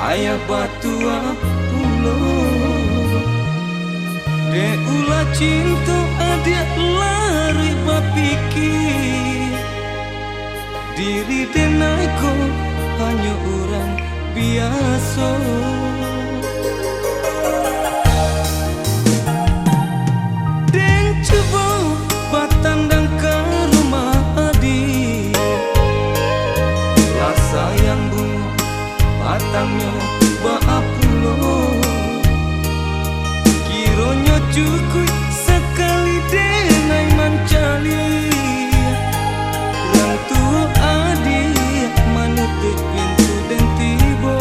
ayah batua pulo de ulah cinta adik lari bapikir diri denaiku hanya orang biasa. Den coba batandang ke rumah adik lah sayang bunga batangnya baapulo kironya cukup sekali denai mancali orang tua adik manutup pintu dan tiba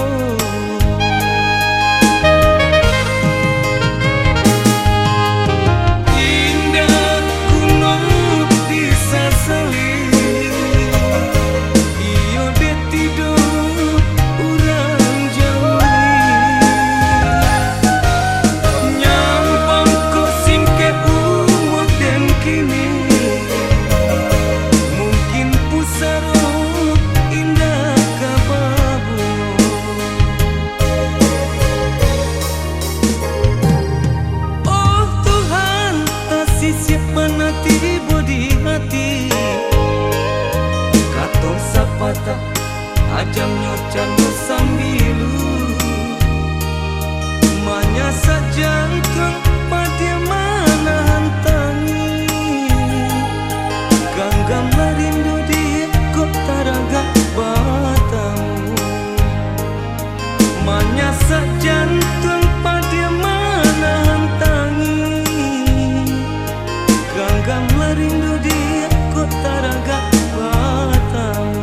indah kuno disasali iyo de tidur orang jauhi nyampang kok singke umur dan kini mungkin pusaro indah kababu oh Tuhan kasih siapa nanti bodi hati kato sapata ajam nyocan sambilu manyasa jantung pada mana hantangi ganggam rindu di kota raga batamu manyasa jantung pada mana hantangi ganggam rindu di kota raga batamu.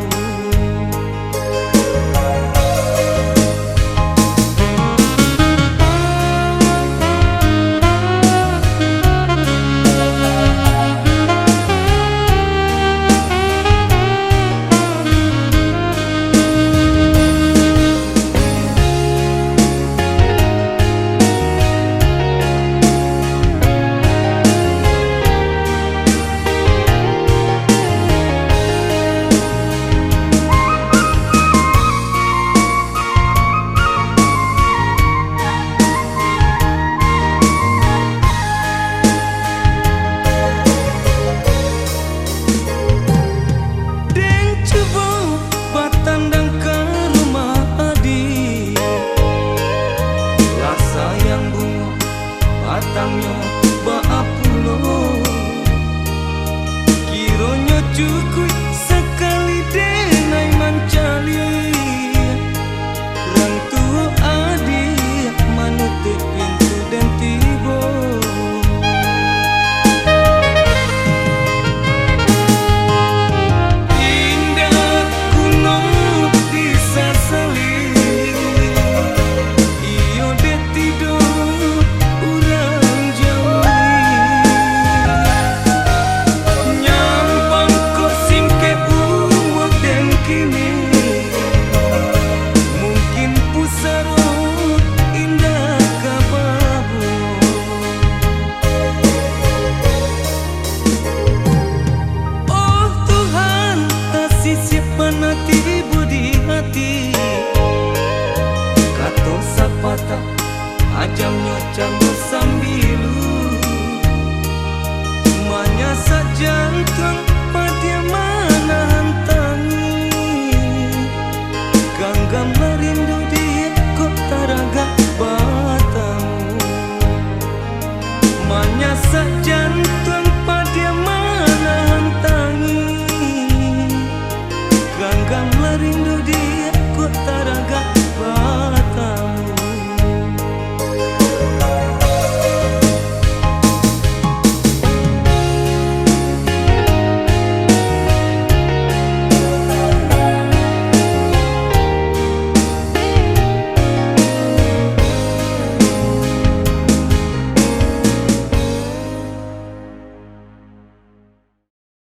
Batangnya baapulo kironya cukup sekali denai mancali orang tua adik manutup pintu dan tiba indah kuno disasali iyo de tidur nanti budi hati kato sapata ajam nyocan